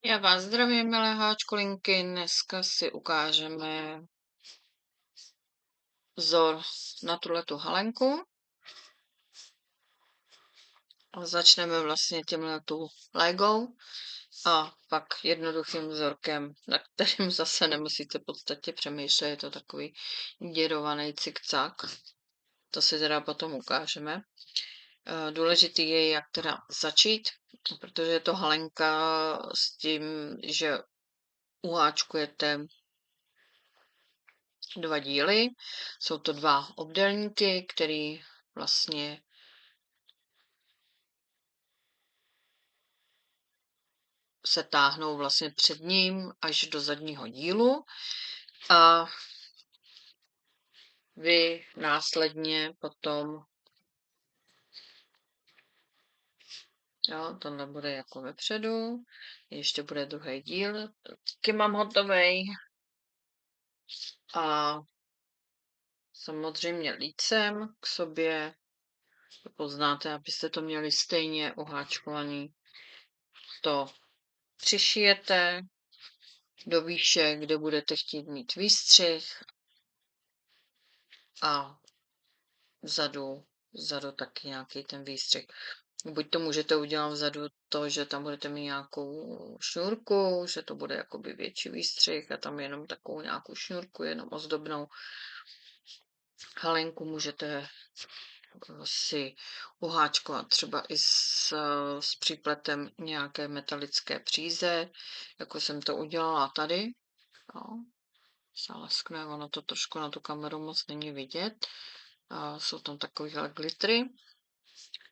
Já vás zdravím, milé háčkolinky. Dneska si ukážeme vzor na tuhletu halenku. A začneme vlastně tímhletou legou a pak jednoduchým vzorkem, na kterým zase nemusíte v podstatě přemýšlet, je to takový děrovaný cikcák. To si teda potom ukážeme. Důležitý je, jak teda začít, protože je to halenka s tím, že uháčkujete 2 díly. Jsou to 2 obdélníky, který vlastně se táhnou vlastně před ním až do zadního dílu a vy následně potom, jo, tohle bude jako vepředu, ještě bude druhý díl, taky mám hotovej a samozřejmě lícem k sobě, to poznáte, abyste to měli stejně uháčkovaný, to přišijete do výše, kde budete chtít mít výstřih a vzadu taky nějaký ten výstřih. Buď to můžete udělat vzadu to, že tam budete mít nějakou šňůrku, že to bude jakoby větší výstřih a tam jenom takovou nějakou šňůrku, jenom ozdobnou. Halenku můžete si uháčkovat třeba i s přípletem nějaké metalické příze, jako jsem to udělala tady. No, se leskne, ono to trošku na tu kameru moc není vidět. A jsou tam takovýhle glitry,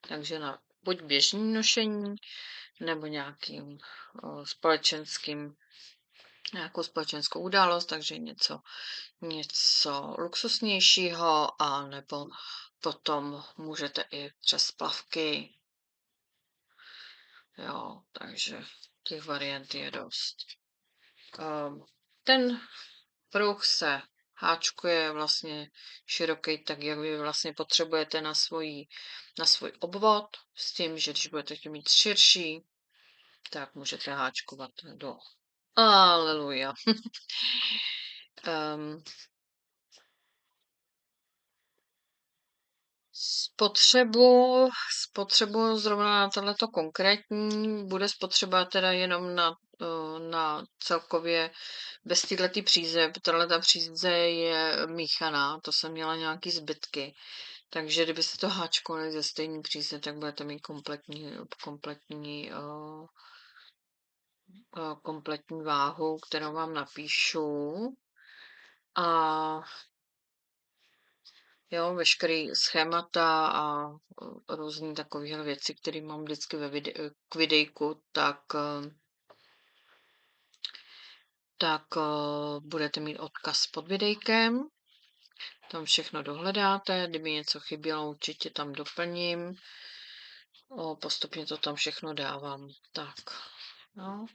takže na buď běžný nošení, nebo nějakým nějakou společenskou událost, takže něco luxusnějšího, a nebo potom můžete i přes plavky. Jo, takže těch variant je dost. Ten pruh se háčkuje vlastně široký, tak jak vy vlastně potřebujete na svůj obvod, s tím, že když budete chtít mít širší, tak můžete háčkovat do aleluja. Spotřebu zrovna na tohleto konkrétní bude spotřeba teda jenom na celkově bez této příze. Tato příze je míchaná, to jsem měla nějaký zbytky. Takže kdybyste to háčkovali ze stejné příze, tak budete mít kompletní váhu, kterou vám napíšu. A jo, veškerý schémata a různý takovéhle věci, které mám vždycky k videjku, tak budete mít odkaz pod videjkem. Tam všechno dohledáte, kdyby něco chybělo, určitě tam doplním. Postupně to tam všechno dávám. Tak, no.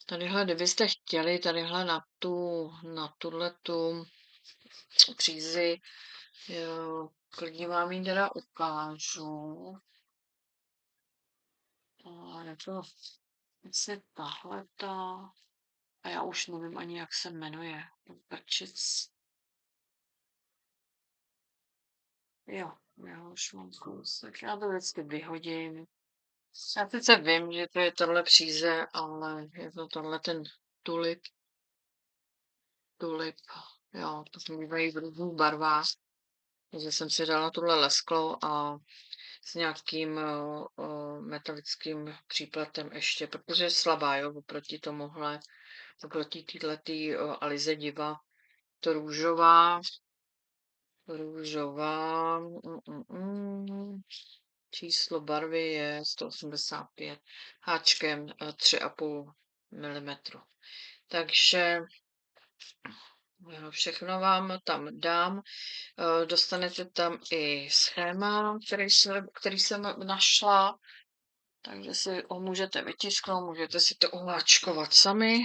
Tadyhle, kdybyste chtěli, tadyhle na tuhletu přízi, jo, klidně vám ji teda ukážu. Je to asi tahleta. A já už nevím ani, jak se jmenuje. Prčic. Jo, já už mám kousek. Já to vždycky vyhodím. Já sice vím, že to je tohle příze, ale je to tohle ten tulip. Jo, to bývají v různých barvách. Takže jsem si dala tuhle lesklou a s nějakým metalickým přípletem ještě, protože je slabá, jo, oproti téhletý Alize Diva. To růžová, číslo barvy je 185, háčkem 3,5 mm. Takže všechno vám tam dám. Dostanete tam i schéma, který jsem našla, takže si ho můžete vytisknout, můžete si to uháčkovat sami.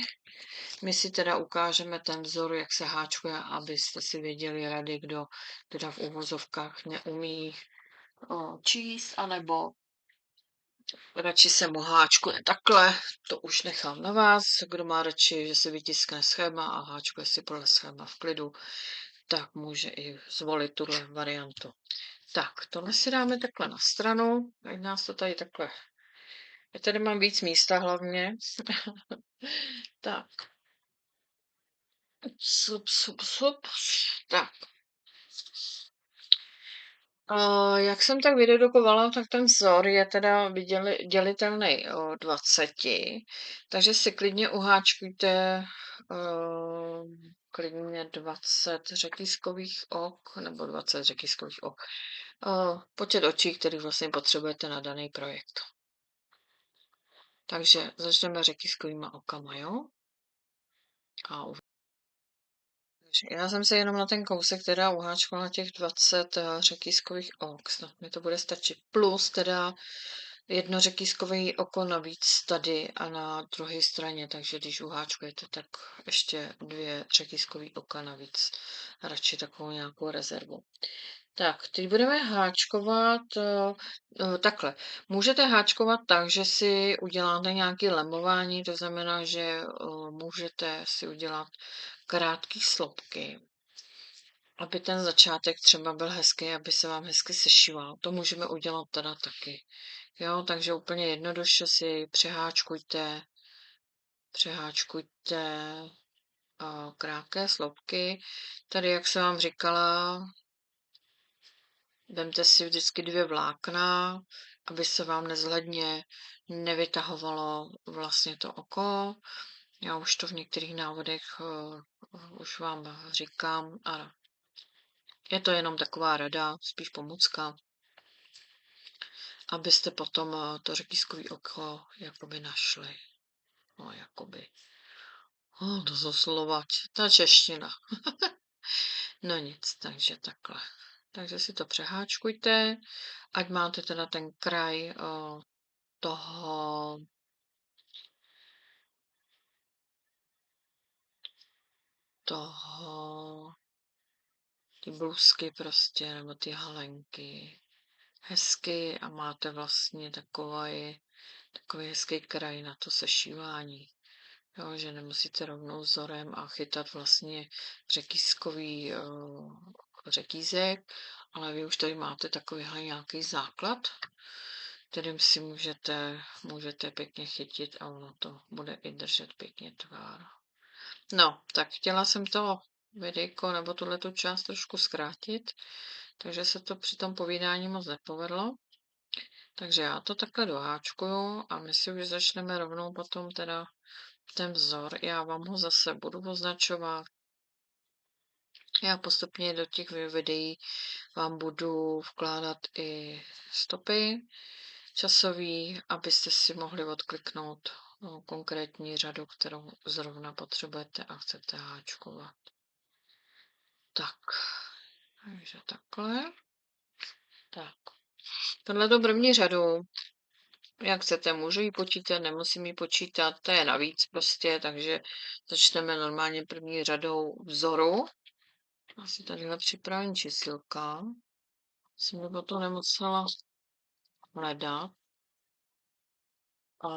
My si teda ukážeme ten vzor, jak se háčkuje, abyste si věděli rady, kdo teda v uvozovkách neumí číst, anebo Radši se mu háčkuje takhle, to už nechám na vás. Kdo má radši, že si vytiskne schéma a háčkuje si podle schéma v klidu, tak může i zvolit tuhle variantu. Tak, tohle si dáme takhle na stranu, ať nás to tady takhle. Já tady mám víc místa hlavně. Tak. Sup. Tak. Jak jsem tak vydedukovala, tak ten vzor je teda dělitelný 20, takže si klidně uháčkujte klidně 20 řetízkových ok nebo 20 řetízkových ok. Počet očí, který vlastně potřebujete na daný projekt. Takže začneme řetízkovýma okama, jo? A já jsem se jenom na ten kousek teda uháčkala těch 20 řetízkových ok, snad mi to bude stačit. Plus teda jedno řetízkové oko navíc tady a na druhé straně, takže když uháčkujete, tak ještě 2 řetízkové oka navíc. Radši takovou nějakou rezervu. Tak, teď budeme háčkovat takhle. Můžete háčkovat tak, že si uděláte nějaké lemování, to znamená, že můžete si udělat krátké slupky, aby ten začátek třeba byl hezký, aby se vám hezky sešíval. To můžeme udělat teda taky. Jo, takže úplně jednoduše si přeháčkujte krátké sloupky. Tady, jak jsem vám říkala, vemte si vždycky 2 vlákna, aby se vám nezhledně nevytahovalo vlastně to oko. Já už to v některých návodech už vám říkám a je to jenom taková rada, spíš pomůcka, abyste potom to řetízkový oko jakoby našli. No, jakoby. To jsou slova, ta čeština. No nic, takže takhle. Takže si to přeháčkujte, ať máte teda ten kraj toho ty blůzky prostě, nebo ty halenky hezky a máte vlastně takový hezký kraj na to sešívání. Jo, že nemusíte rovnou vzorem a chytat vlastně řetízkový řetízek, ale vy už tady máte takovýhle nějaký základ, kterým si můžete pěkně chytit a ono to bude i držet pěkně tvár. No, tak chtěla jsem to videjko nebo tuhletu část trošku zkrátit, takže se to při tom povídání moc nepovedlo. Takže já to takhle doháčkuju a my si už začneme rovnou potom teda ten vzor. Já vám ho zase budu označovat. Já postupně do těch videí vám budu vkládat i stopy časový, abyste si mohli odkliknout konkrétní řadu, kterou zrovna potřebujete a chcete háčkovat. Tak, takže takhle. Tak, tohleto první řadu, jak chcete, můžu ji počítat, nemusím ji počítat, to je navíc prostě, takže začneme normálně první řadou vzoru. Asi tadyhle připravím čísilka. Jsem by to nemusela hledat. A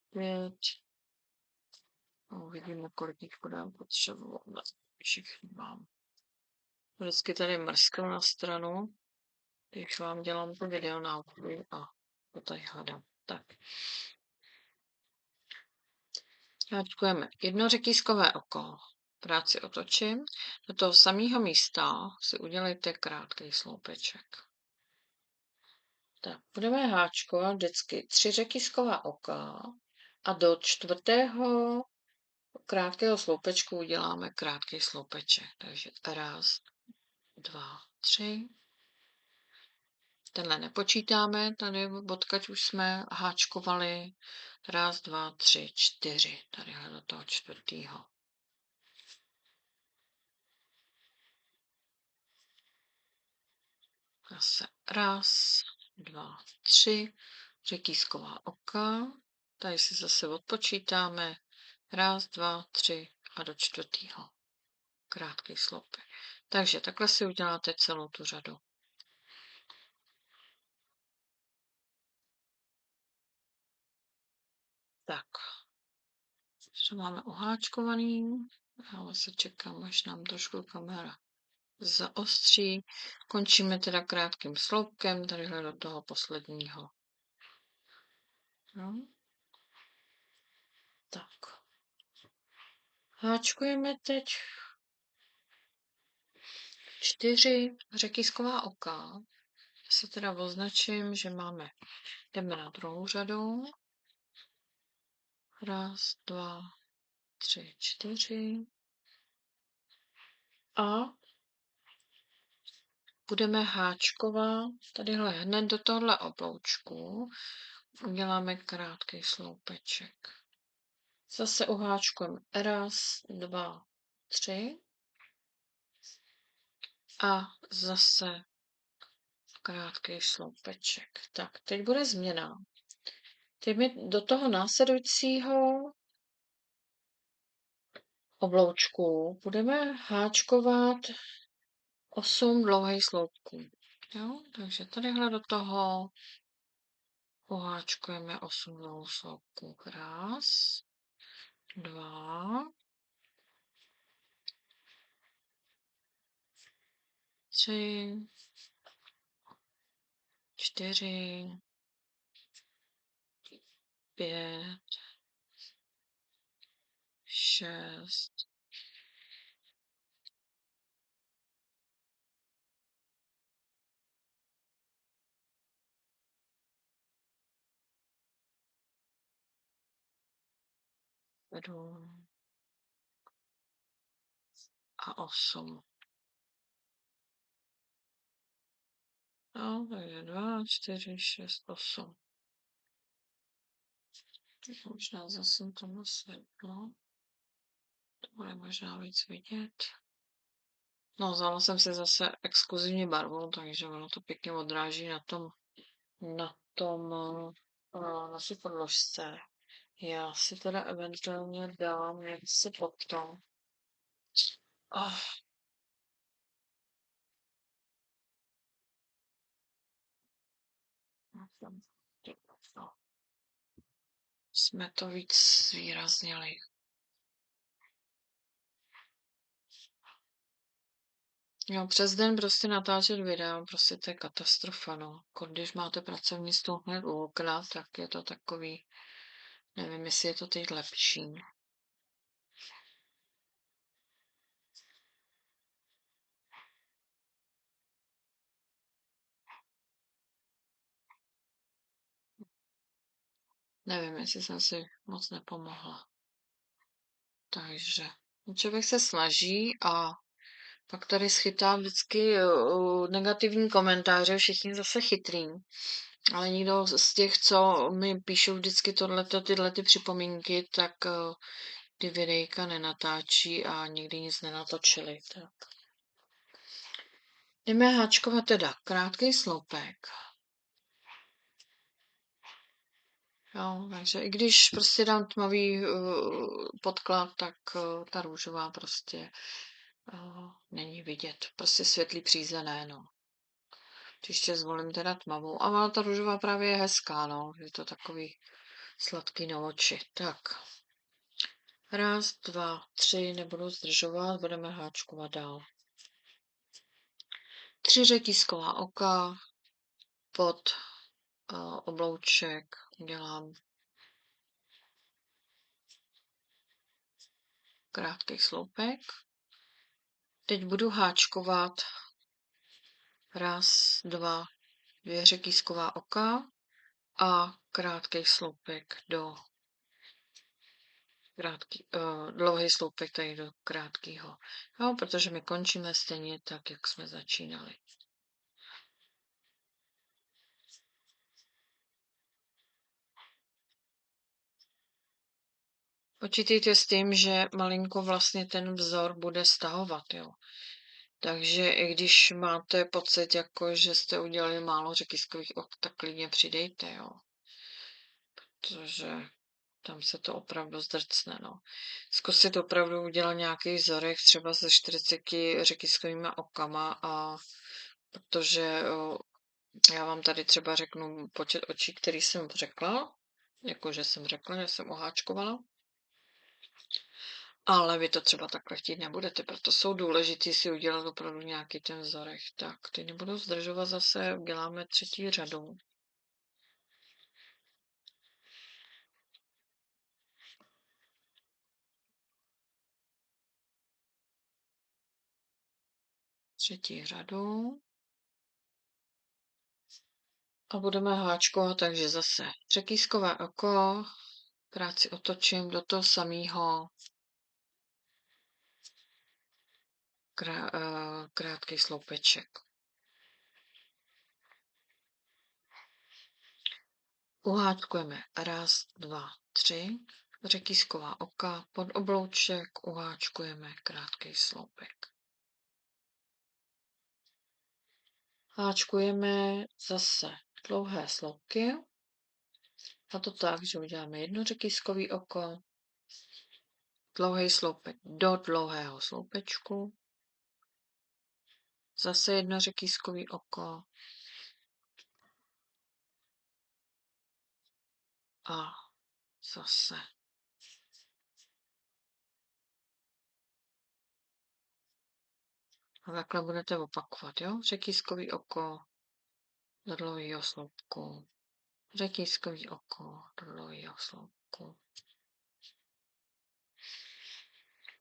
pět. Uvidíme, kolik jich budeme potřebovat. Všichni mám. Vždycky tady mrsknu na stranu, když vám dělám to video náuky a to tady hledám. Tak. Háčkujeme jedno řetízkové oko. Práci otočím. Do toho samého místa si udělejte krátký sloupeček. Tak, budeme háčkovat vždycky 3 řetízková oka a do 4. krátkého sloupečku uděláme krátký sloupeček. Takže 1, 2, 3. Tenhle nepočítáme, tady odkud už jsme háčkovali. 1, 2, 3, 4. Tadyhle do toho 4. Zase 1, 2, 3. Řetízková oka. Tady si zase odpočítáme. 1, 2, 3 a do 4. Krátký sloupek. Takže takhle si uděláte celou tu řadu. Tak, to máme oháčkovaný. Ale se čekám, až nám trošku kamera zaostří. Končíme teda krátkým sloupkem, tadyhle do toho posledního. No. Tak. Háčkujeme teď 4 řetízková oka. Já se teda označím, že jdeme na druhou řadu. 1, 2, 3, 4. A budeme háčkovat tadyhle hned do tohle obloučku. Uděláme krátký sloupeček. Zase uháčkujeme 1, 2, 3. A zase krátký sloupeček. Tak, teď bude změna. Teď my do toho následujícího obloučku budeme háčkovat 8 dlouhých sloupků. Jo? Takže tadyhle do toho uháčkujeme 8 dlouhých sloupků. 1, 2, 3, 4, 5, 6, 7 a 8. No, takže 2, 4, 6, 8. Možná zase tomu světlo. To bude možná víc vidět. No, vzala jsem si zase exkluzivní barvu, takže ono to pěkně odráží na té podložce. Já si teda eventuálně dám něco potom. Oh. Jsme to víc zvýraznili. Jo, přes den prostě natáčet videa, prostě to je katastrofa, no. Když máte pracovní stůl hned u okna, tak je to takový, nevím, jestli je to teď lepší. Nevím, jestli jsem si moc nepomohla. Takže člověk se snaží a pak tady schytá vždycky negativní komentáře, všichni zase chytrý. Ale nikdo z těch, co mi píšou vždycky tyhle připomínky, tak ty videjka nenatáčí a nikdy nic nenatočili. Tak. Jdeme háčkovat teda krátký sloupek. Jo, takže i když prostě dám tmavý podklad, tak ta růžová prostě není vidět. Prostě světlý přízené, no. Příště zvolím teda tmavou. A ta růžová právě je hezká, no. Je to takový sladký na oči. Tak. 1, 2, 3, nebudu zdržovat, budeme háčkovat dál. 3 řetízková oka pod oblouček udělám krátký sloupek. Teď budu háčkovat 1, 2, 2 řetízková oka a krátký sloupek dlouhý sloupek tady do krátkého. Jo, protože my končíme stejně tak, jak jsme začínali. Počítejte s tím, že malinko vlastně ten vzor bude stahovat, jo. Takže i když máte pocit, jako že jste udělali málo řetízkových ok, tak klidně přidejte, jo. Protože tam se to opravdu zdrcne, no. Zkusit opravdu udělat nějaký vzorek třeba se 40 řetízkovými okama protože já vám tady třeba řeknu počet očí, který jsem řekla. Jakože jsem řekla, že jsem oháčkovala. Ale vy to třeba takhle chtít nebudete, proto jsou důležitý si udělat opravdu nějaký ten vzorek. Tak, ty nebudu zdržovat zase, uděláme třetí řadu. Třetí řadu. A budeme háčkovat, takže zase třekýskové oko, krát si otočím do toho samého, krátký sloupeček. Uháčkujeme raz, dva, tři, řekýsková oka, pod oblouček uháčkujeme krátký sloupek. Háčkujeme zase dlouhé sloupky, a to tak, že uděláme jedno řekýskový oko, dlouhý sloupek do dlouhého sloupečku, zase jedno řekýskový oko a zase. A takhle budete opakovat, jo? Řekýskový oko do dlouhého sloupku, řekýskový oko do dlouhého sloupku.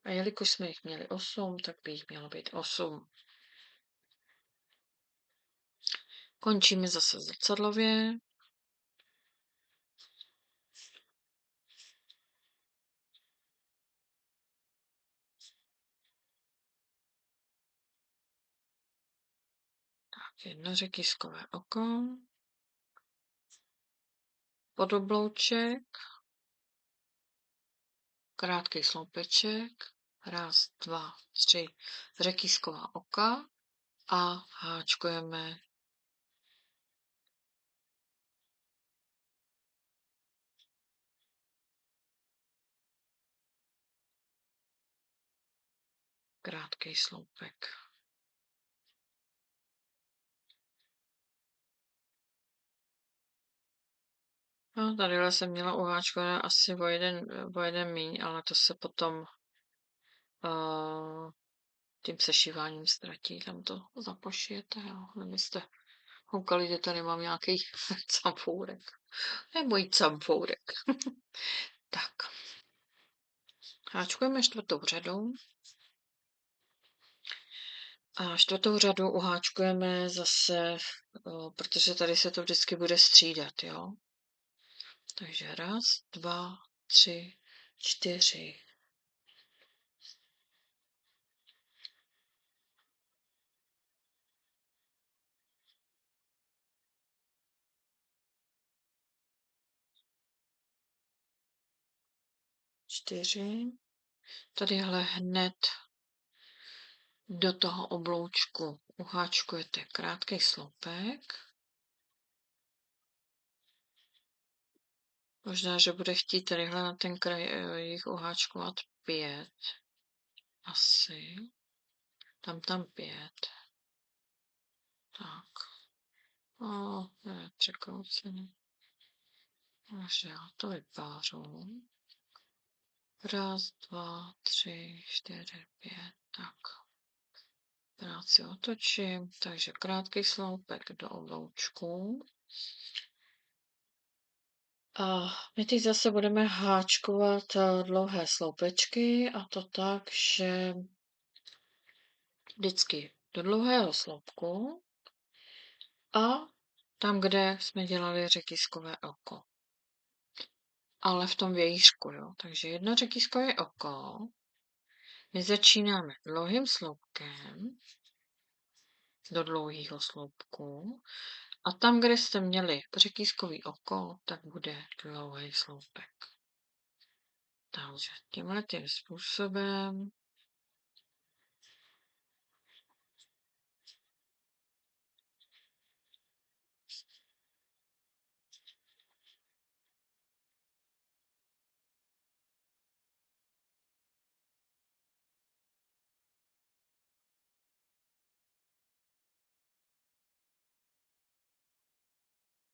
A jelikož jsme jich měli 8, tak by jich mělo být 8. Končíme zase zrcadlově. Tak, jedno řekýskové oko, podoblouček, krátký sloupeček, raz, dva, tři, řekýsková oka a háčkujeme krátký sloupek. No, tadyhle jsem měla uháčkovat asi o jeden míň, ale to se potom tím sešíváním ztratí. Tam to zapošijete, jo. Kdybyste koukali, že tady mám nějaký camfourek. To je můj camfourek. Tak. Háčkujeme čtvrtou řadou. A čtvrtou řadu uháčkujeme zase, protože tady se to vždycky bude střídat, jo. Takže raz, dva, tři, čtyři. Čtyři. Tadyhle hned do toho obloučku uháčkujete krátký sloupek. Možná, že bude chtít tadyhle na ten kraj jich uháčkovat 5. Asi. Tam 5. Tak. Je překroucený. Takže já to vypářu. Raz, dva, tři, čtyři, 5. Tak. Rád si otočím. Takže krátký sloupek do obloučku. A my teď zase budeme háčkovat dlouhé sloupečky a to tak, že vždycky do dlouhého sloupku a tam, kde jsme dělali řekýskové oko. Ale v tom vějířku, jo. Takže jedno řekýskové oko. My začínáme dlouhým sloupkem do dlouhého sloupku a tam, kde jste měli řekýskový oko, tak bude dlouhý sloupek. Takže tímhle tím způsobem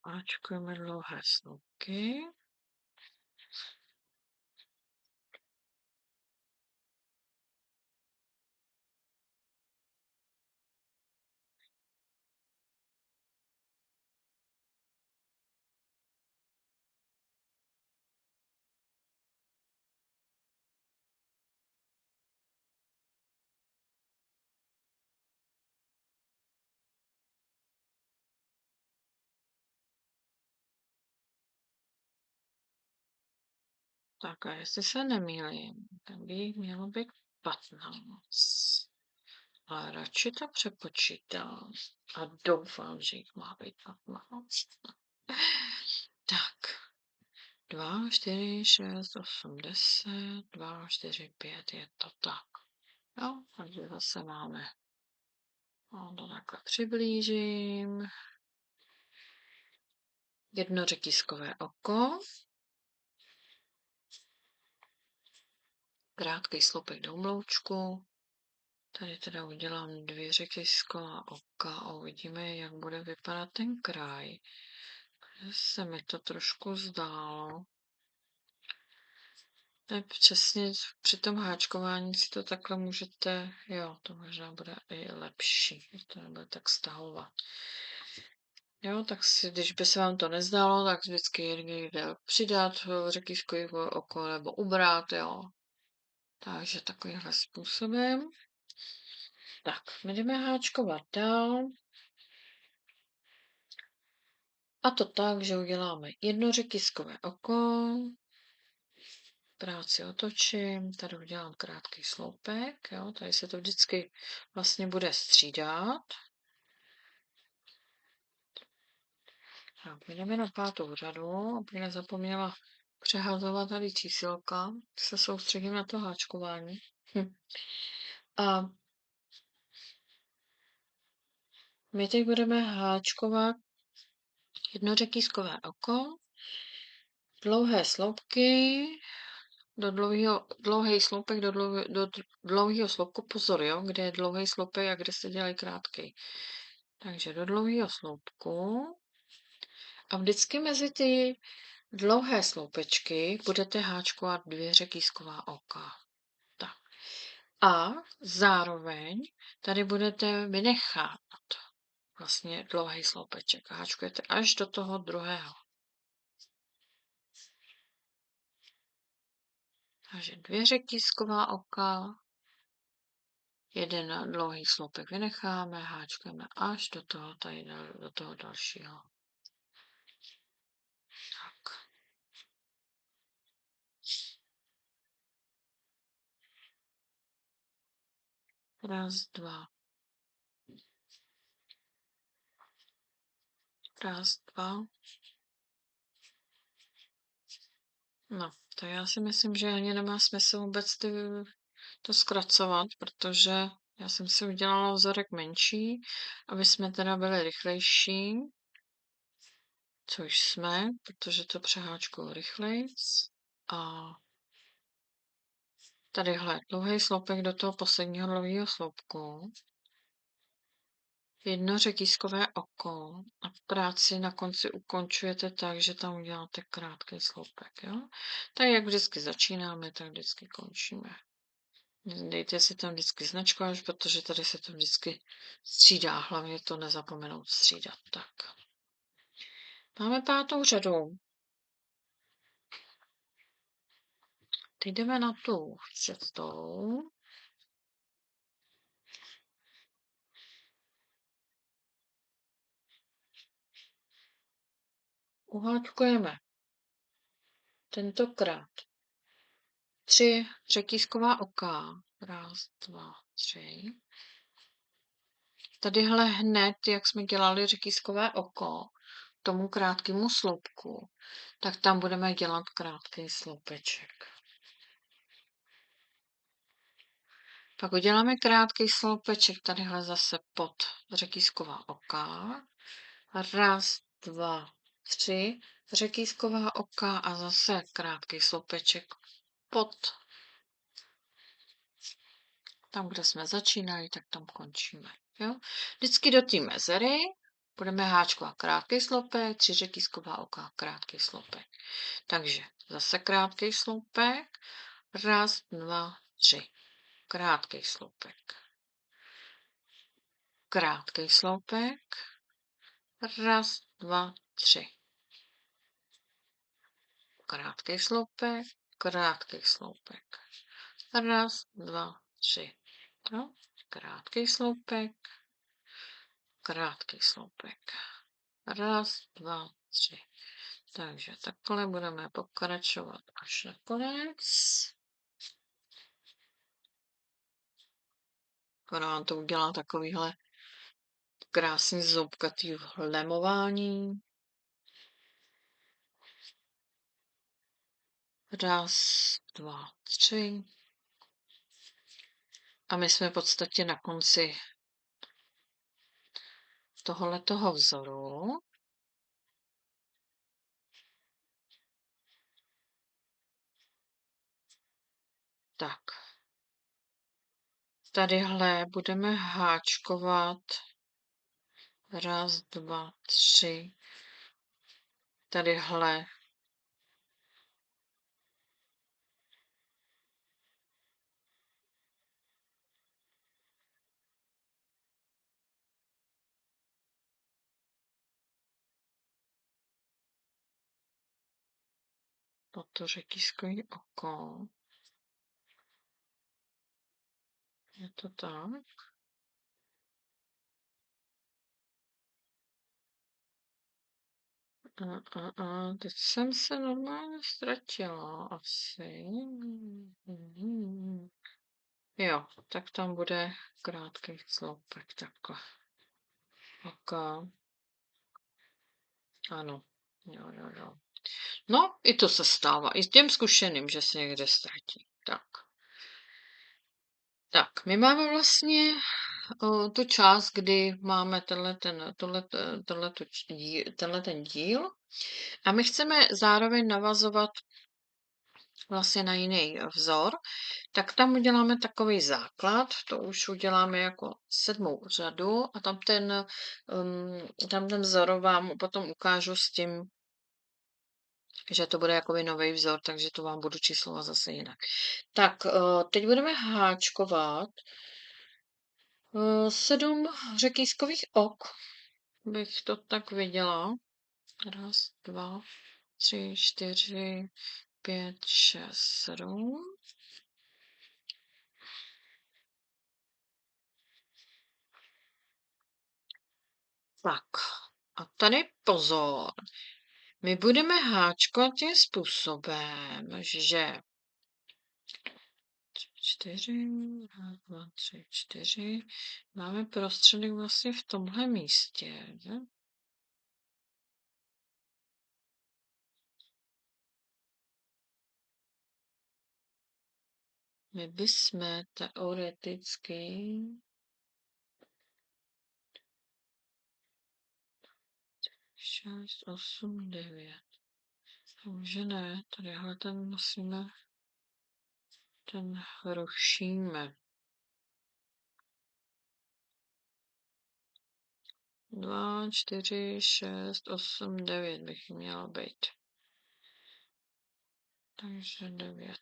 háčkujeme dlouhé sloupky. Tak a jestli se nemýlím, tak by mělo být 15. Ale radši to přepočítám a doufám, že jich má být 15. Tak, 2, 4, 6, 8, 10, 2, 4, 5, je to tak. Jo, takže zase máme. To takhle přiblížím. Jedno řetízkové oko. Krátký sloupek do umloučku. Tady teda udělám 2 řetízková oka a uvidíme, jak bude vypadat ten kraj. Se mi to trošku zdálo. To je přesně při tom háčkování si to takhle můžete, jo, to možná bude i lepší, to nebude tak stahovat. Jo, tak si, když by se vám to nezdálo, tak vždycky jde přidat řetízkové oko nebo ubrat, jo. Takže takovýmhle způsobem. Tak, my jdeme háčkovat dál. A to tak, že uděláme jedno řetízkové oko, práci otočím, tady udělám krátký sloupek, jo, tady se to vždycky vlastně bude střídat. Tak, jdeme na 5. řadu, aby nezapomněla přehazovat tady čísilka, se soustředím na to háčkování. A my teď budeme háčkovat jedno řetízkové oko, dlouhé sloupky, dlouhý sloupek do dlouhého sloupku, pozor, jo, kde je dlouhý sloupek a kde se dělají krátký. Takže do dlouhého sloupku a vždycky mezi ty dlouhé sloupečky budete háčkovat 2 řetízková oka. Tak. A zároveň tady budete vynechávat vlastně dlouhý sloupeček a háčkujete až do toho druhého. Takže 2 řetízková oka, jeden dlouhý sloupek vynecháme, háčkujeme až do toho, tady, do toho dalšího. Tak. Raz, dva. Raz, dva. No, to já si myslím, že ani nemá smysl vůbec to zkracovat, protože já jsem si udělala vzorek menší, aby jsme teda byli rychlejší, což jsme, protože to přeháčkuju rychlejc. A tadyhle dlouhý sloupek do toho posledního dlouhého sloupku, jedno řetízkové oko a práci na konci ukončujete tak, že tam uděláte krátký sloupek. Jo? Tak jak vždycky začínáme, tak vždycky končíme. Dejte si tam vždycky značkáž, protože tady se to vždycky střídá. Hlavně to nezapomenout střídat. Tak. Máme 5. řadu. Teď jdeme na tu 6. Uháčkujeme tentokrát 3 řetízková oka. Raz, dva, 3. Tadyhle hned, jak jsme dělali řetízkové oko, tomu krátkému sloupku, tak tam budeme dělat krátký sloupeček. Pak uděláme krátký sloupeček tadyhle zase pod řetízková oka. Raz, dva, 3 řetízková oka a zase krátký sloupeček pod. Tam, kde jsme začínali, tak tam končíme. Jo? Vždycky do té mezery budeme háčkovat krátký sloupek, 3 řetízková oka, krátký sloupek. Takže zase krátký sloupek. Raz, dva, 3. Krátký sloupek. Krátký sloupek. Raz, dva, 3. Krátký sloupek. Krátký sloupek. Raz, dva, 3. No, krátký sloupek. Krátký sloupek. Raz, dva, 3. Takže takhle budeme pokračovat až na konec. Ona vám to udělá takovýhle krásný zoubkatý lemování. Raz, dva, tři. A my jsme v podstatě na konci tohohletoho vzoru. Tak. Tadyhle budeme háčkovat. Raz, dva, tři. Tadyhle. Toto řetízkový oko. Je to tak? Teď jsem se normálně ztratila asi. Jo, tak tam bude krátký sloupek takhle. Ok. Ano. Jo. No, i to se stává. I těm zkušeným, že se někde ztratí. Tak, my máme vlastně tu část, kdy máme tenhle ten díl a my chceme zároveň navazovat vlastně na jiný vzor, tak tam uděláme takový základ, to už uděláme jako 7. řadu a tam ten vzor vám potom ukážu s tím, že to bude jakoby nový vzor, takže to vám budu číslovat zase jinak. Tak, teď budeme háčkovat 7 řetízkových ok, bych to tak viděla. Raz, dva, tři, čtyři, 5, 6, 7. Tak, a tady pozor. My budeme háčkovat tím způsobem, že 4, 2, 3, 4. Máme prostředek vlastně v tomhle místě. Ne? My bychom teoreticky 6, 8, 9. Takže ne, tadyhle ten musíme, ten rušíme. 2, 4, 6, 8, 9 bych mělo být. Takže 9.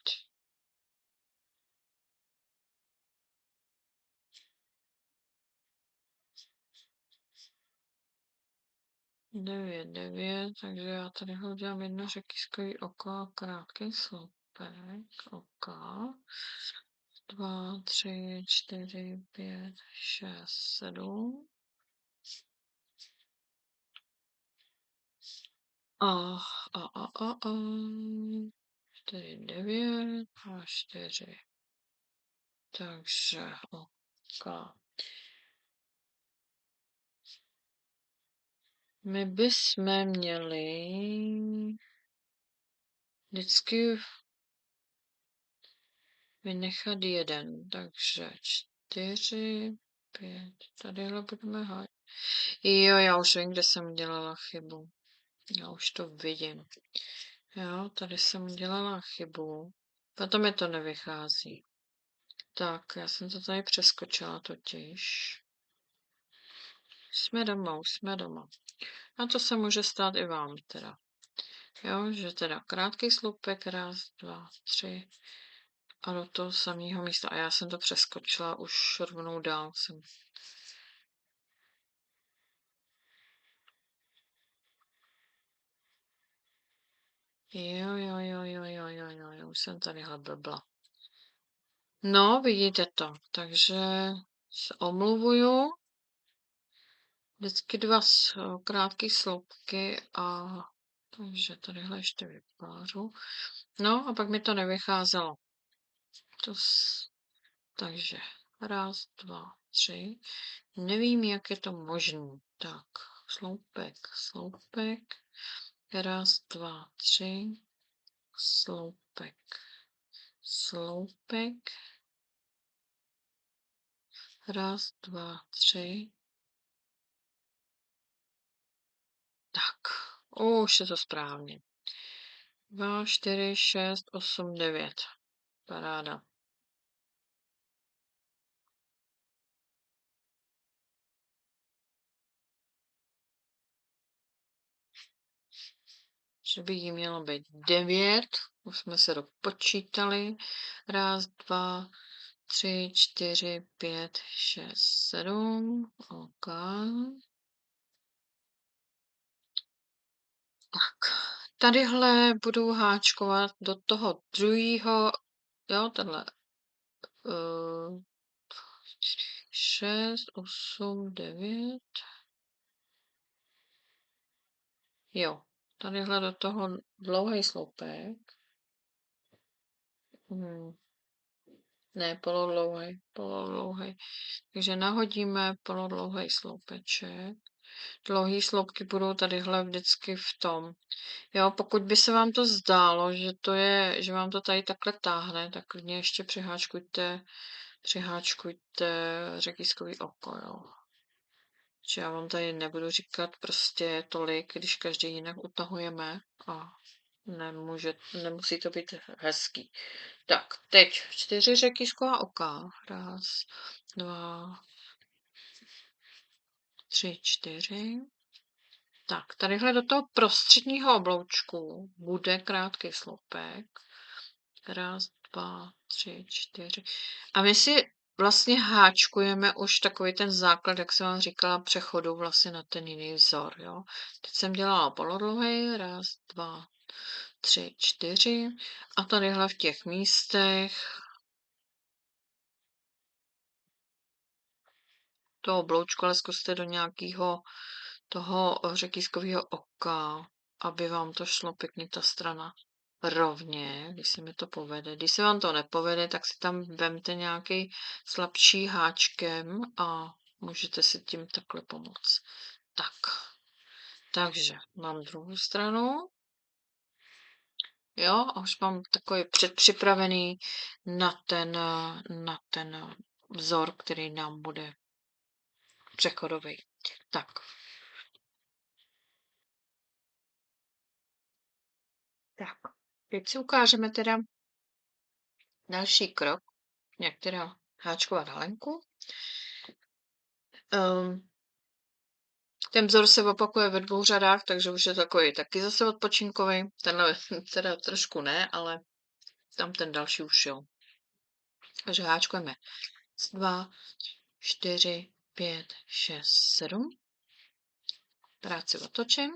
9, takže já tady udělám jedno řetízkový oko a krátký sloupek. Oka. 2, 3, 4, 5, 6, 7. A. 4, 9 a 4. Takže oka. My bychom měli vždycky vynechat jeden, takže 4, 5, tadyhle budeme hájit. Jo, já už vím, kde jsem udělala chybu. Já už to vidím. Jo, tady jsem udělala chybu. Potom mi to nevychází. Tak, já jsem to tady přeskočila totiž. Jsme doma. A to se může stát i vám teda. Jo, že teda krátký sloupek, raz, dva, tři a do toho samého místa. A já jsem to přeskočila, už rovnou dál jsem. Jo, už jsem tady blbla. No, vidíte to, takže se omluvuju. Vždycky 2 krátké sloupky a Takže tadyhle ještě vypářu. No a pak mi to nevycházelo. Takže raz, dva, tři. Nevím, jak je to možné. Tak, sloupek, sloupek. Raz, dva, tři. Sloupek, sloupek. Raz, dva, tři. Tak, už je to správně. 2, 4, 6, 8, 9. Paráda. Že by jí mělo být 9. Už jsme se dopočítali. Raz, dva, 3, 4, 5, 6, 7. OK. Tak, tadyhle budu háčkovat do toho druhého, jo, tenhle 6, 8, 9. Jo, tadyhle do toho dlouhý sloupek. Ne, polodlouhý. Takže nahodíme polodlouhý sloupeček. Dlouhý sloupky budou tadyhle vždycky v tom. Jo, pokud by se vám to zdálo, že vám to tady takhle táhne, tak klidně ještě přiháčkujte řetízkový oko, jo. Že já vám tady nebudu říkat prostě tolik, když každý jinak utahujeme a nemusí to být hezký. Tak, teď 4 řetízková oka. Raz, dva, 3, 4. Tak, tadyhle do toho prostředního obloučku bude krátký sloupek. Raz, dva, 3, 4. A my si vlastně háčkujeme už takový ten základ, jak jsem vám říkala, přechodu vlastně na ten jiný vzor, jo. Teď jsem dělala polodlouhý, raz, dva, 3, 4. A tadyhle v těch místech toho obloučku, ale zkuste do nějakého toho řetízkového oka, aby vám to šlo pěkně ta strana rovně, když se mi to povede. Když se vám to nepovede, tak si tam vemte nějaký slabší háčkem a můžete si tím takhle pomoct. Tak, takže mám druhou stranu. Jo, a už mám takový předpřipravený na ten vzor, který nám bude přechodový. Tak. Tak, teď si ukážeme teda další krok, jak teda háčkovat halenku. Ten vzor se opakuje ve 2 řadách, takže už je takový taky zase odpočinkový. Tenhle teda trošku ne, ale tam ten další už jo. Takže háčkujeme 2, 4, 5, 6, 7. Práci otočím.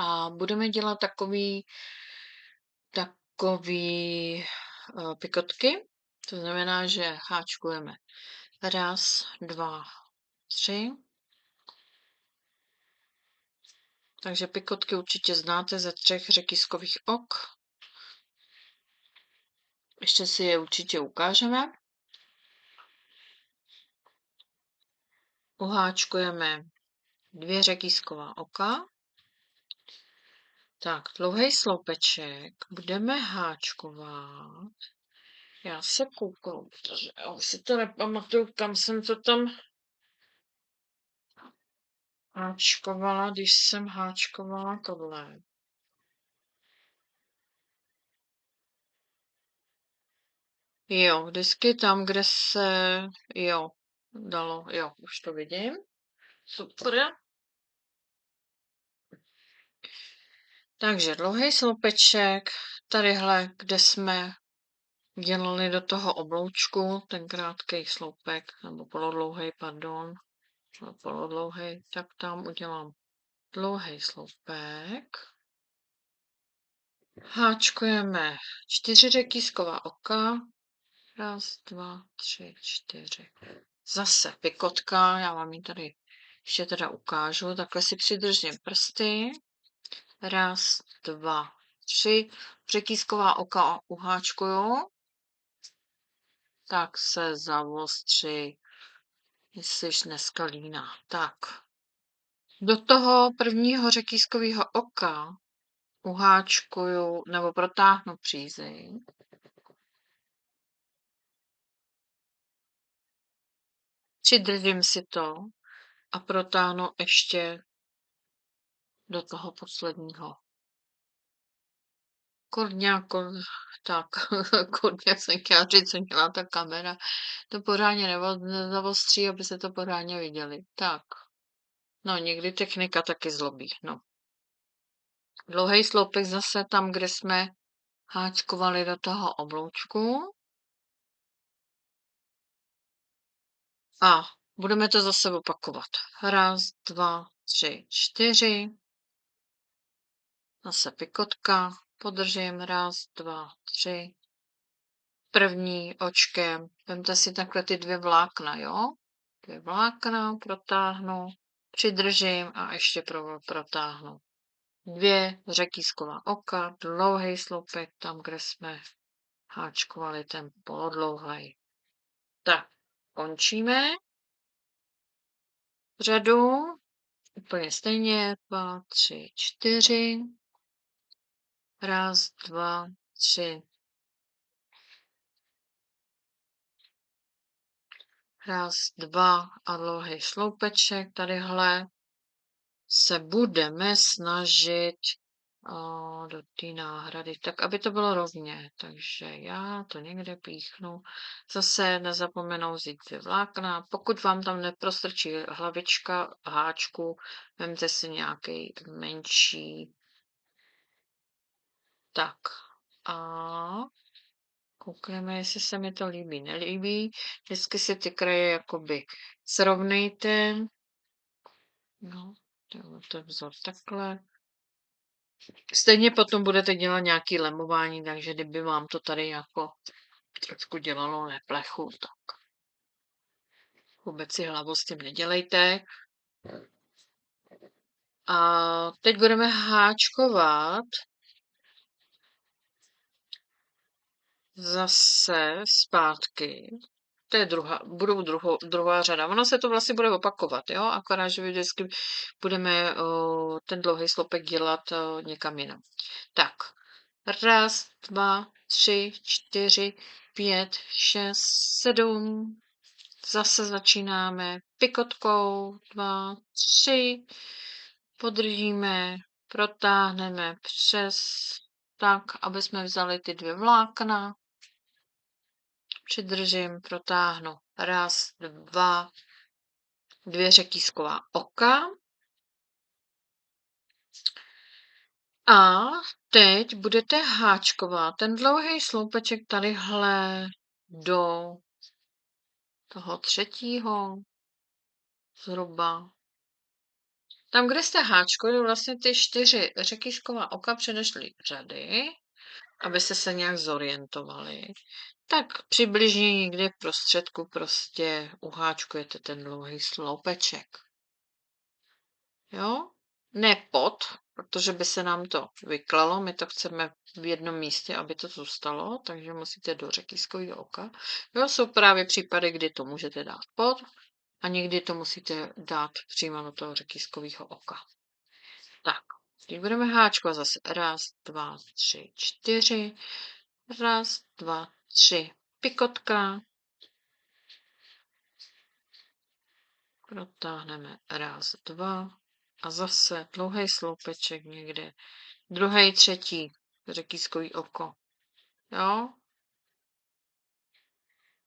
A budeme dělat takový pikotky. To znamená, že háčkujeme 1, 2, 3. Takže pikotky určitě znáte ze 3 řetízkových ok. Ještě si je určitě ukážeme. Uháčkujeme 2 řetízková oka. Tak, dlouhý sloupeček budeme háčkovat. Já se kouknu, protože já už si to nepamatuju, kam jsem to tam háčkovala, když jsem háčkovala tohle. Jo, vždycky tam, kde se, jo, dalo, jo, už to vidím. Super. Takže dlouhý sloupeček, tadyhle, kde jsme dělali do toho obloučku, ten krátký sloupek, nebo polodlouhý, pardon, polodlouhý, tak tam udělám dlouhý sloupek. Háčkujeme 4 řetízková oka. 1, 2, 3, 4. Zase pikotka, já vám ji tady ještě teda ukážu. Takhle si přidržím prsty. Raz, dva, tři. Řetízková oka uháčkuju. Tak se zavostři, jestliž dneska líná. Tak. Do toho prvního řetízkového oka uháčkuju nebo protáhnu přízeň. Přidržím si to a protáhnu ještě do toho posledního. Tak, kurňa jsem chtěla říct, co dělá ta kamera. To pořádně nezavostří, aby se to pořádně viděli. Tak. No, někdy technika taky zlobí, no. Dlouhý sloupek zase tam, kde jsme háčkovali do toho obloučku. A budeme to zase opakovat. Raz, dva, tři, čtyři. Zase pikotka. Podržím. Raz, dva, tři. První očkem. Vemte si takhle ty dvě vlákna, jo? Dvě vlákna protáhnu. Přidržím a ještě protáhnu. Dvě řetízková oka, dlouhý sloupek, tam, kde jsme háčkovali ten polodlouhý. Tak, končíme řadu. Úplně stejně. 2, 3, 4. Raz, dva, tři. Raz, dva a dlouhý sloupeček. Tadyhle se budeme snažit do té náhrady, tak aby to bylo rovně. Takže já to někde píchnu. Zase nezapomenou vzít dvě vlákna. Pokud vám tam neprostrčí hlavička háčku, vemte si nějaký menší. Tak a koukneme, jestli se mi to líbí, nelíbí. Vždycky si ty kraje jakoby srovnejte. No, to vzor takhle. Stejně potom budete dělat nějaký lemování, takže kdyby vám to tady jako trošku dělalo neplechu, tak vůbec si hlavu s tím nedělejte. A teď budeme háčkovat zase zpátky. To je druhá řada. Ono se to vlastně bude opakovat, jo? Akorát, že vždycky budeme ten dlouhý slopek dělat někam jinam. Tak, raz, dva, tři, čtyři, 5, 6, 7. Zase začínáme pikotkou. 2, 3. Podržíme, protáhneme přes tak, aby jsme vzali ty dvě vlákna. Přidržím, protáhnu. Raz, dva, dvě řetízková oka. A teď budete háčkovat ten dlouhý sloupeček tadyhle do toho třetího zhruba. Tam, kde jste háčkovali vlastně ty 4 řetízková oka předešlý řady, abyste se nějak zorientovali, tak přibližně někde v prostředku prostě uháčkujete ten dlouhý sloupeček. Jo? Ne pod, protože by se nám to vyklalo, my to chceme v jednom místě, aby to zůstalo, takže musíte do řetízkového oka. Jo, jsou právě případy, kdy to můžete dát pod a někdy to musíte dát přímo do toho řetízkového oka. Tak, teď budeme háčkovat zase. Raz, dva, tři, 4. Raz, dva, tři. Pikotka. Protáhneme. Raz, dva. A zase dlouhý sloupeček někde. Druhý, třetí řetízkový oko. Jo?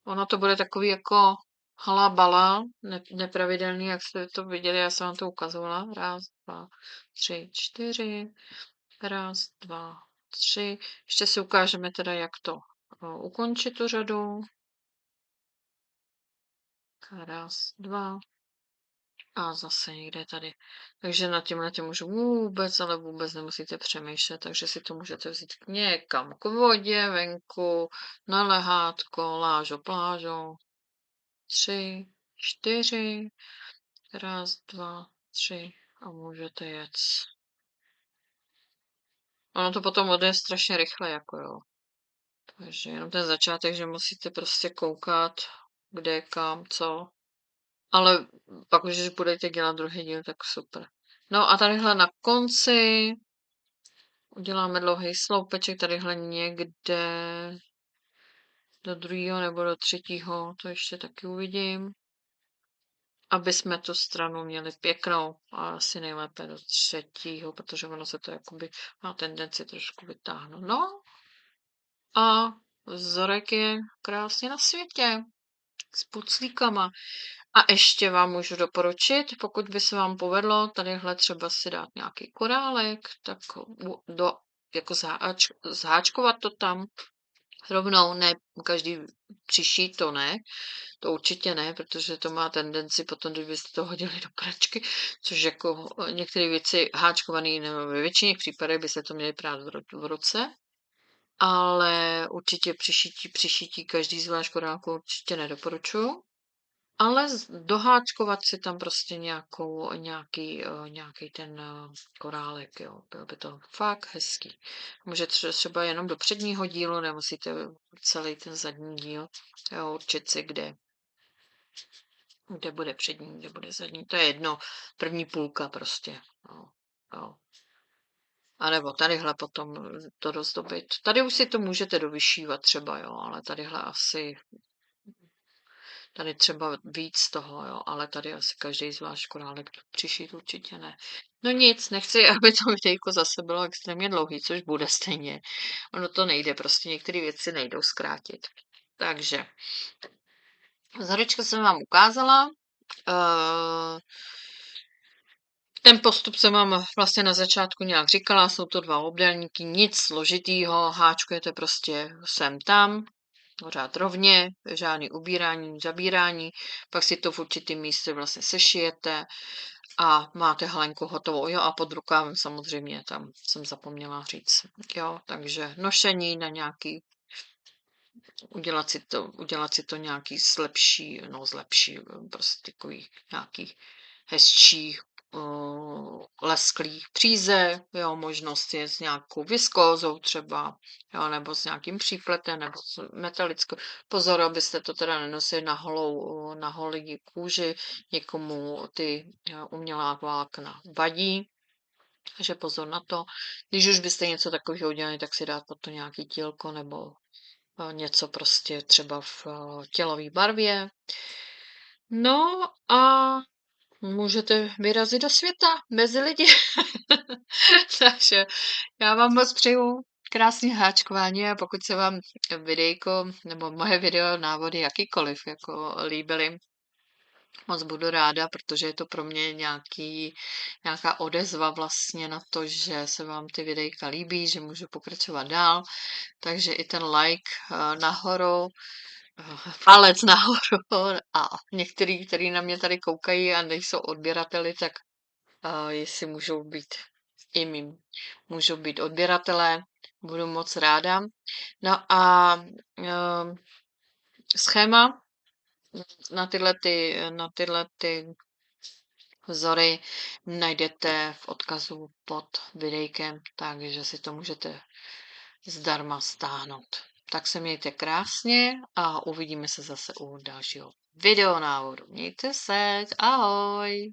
Ono to bude takový jako halabala, nepravidelný, jak jste to viděli, já jsem vám to ukazovala. Raz, dva, tři, 4. Raz, dva, tři. Ještě si ukážeme teda, jak to ukončit tu řadu. Raz, dva. A zase někde tady. Takže nad tím už vůbec, ale vůbec nemusíte přemýšlet, takže si to můžete vzít někam k vodě, venku, na lehátko, lážo, plážo. 3, 4. Raz, dva, tři. A můžete jet. Ono to potom odjde strašně rychle, jako jo. Takže jenom ten začátek, že musíte prostě koukat, kde, kam, co. Ale pak už, když budete dělat druhý díl, tak super. No a tadyhle na konci uděláme dlouhý sloupeček, tadyhle někde do druhého nebo do třetího, to ještě taky uvidím. Aby jsme tu stranu měli pěknou a asi nejlépe do třetího, protože ono se to jakoby má tendenci trošku vytáhnout. No a vzorek je krásně na světě s puclíkama. A ještě vám můžu doporučit, pokud by se vám povedlo tadyhle třeba si dát nějaký korálek, tak jako zháčkovat to tam rovnou, ne každý přišít, to ne, to určitě ne, protože to má tendenci potom, kdybyste to hodili do pračky, což jako některé věci háčkované, nebo ve většině případech by se to měly prát v ruce, ale určitě přišití každý zvlášť korálku určitě nedoporučuju. Ale doháčkovat si tam prostě nějaký ten korálek, jo. Bylo by to fakt hezký. Můžete třeba jenom do předního dílu, nemusíte celý ten zadní díl, jo, určit si, kde bude přední, kde bude zadní. To je jedno, první půlka prostě. Jo, jo. A nebo tadyhle potom to dozdobit. Tady už si to můžete dovyšívat třeba, jo, ale tadyhle asi tady třeba víc toho, jo, ale tady asi každý zvlášť korálek přišít určitě ne. No nic, nechci, aby to videjko zase bylo extrémně dlouhý, což bude stejně. Ono to nejde, prostě některé věci nejdou zkrátit. Takže, vzorečka jsem vám ukázala. Ten postup jsem vám vlastně na začátku nějak říkala, jsou to 2 obdélníky, nic složitýho, háčkujete prostě sem tam, pořád rovně, žádný ubírání, zabírání, pak si to v určitém místě vlastně sešijete a máte halenku hotovou. Jo, a pod rukávem samozřejmě, tam jsem zapomněla říct. Jo, takže nošení na nějaký, udělat si to nějaký zlepší, prostě takový nějaký hezčí lesklých příze, jo, možnost je s nějakou viskózou třeba, jo, nebo s nějakým přípletem, nebo s metalickou. Pozor, abyste to teda nenosili na holí kůži, někomu ty umělá vlákna vadí, takže pozor na to. Když už byste něco takového udělali, tak si dát pod to nějaký tílko nebo něco prostě třeba v tělové barvě. No a můžete vyrazit do světa mezi lidi. Takže já vám moc přeju krásné háčkování a pokud se vám videjko nebo moje video, návody jakýkoliv jako líbily, moc budu ráda, protože je to pro mě nějaká odezva vlastně na to, že se vám ty videjka líbí, že můžu pokračovat dál. Takže i ten like nahoru, palec nahoru a některý, který na mě tady koukají a nejsou odběrateli, tak jestli můžou být odběratelé, budu moc ráda. No a schéma na tyhle ty vzory najdete v odkazu pod videjkem, takže si to můžete zdarma stáhnout. Tak se mějte krásně a uvidíme se zase u dalšího videonávodu. Mějte se, ahoj!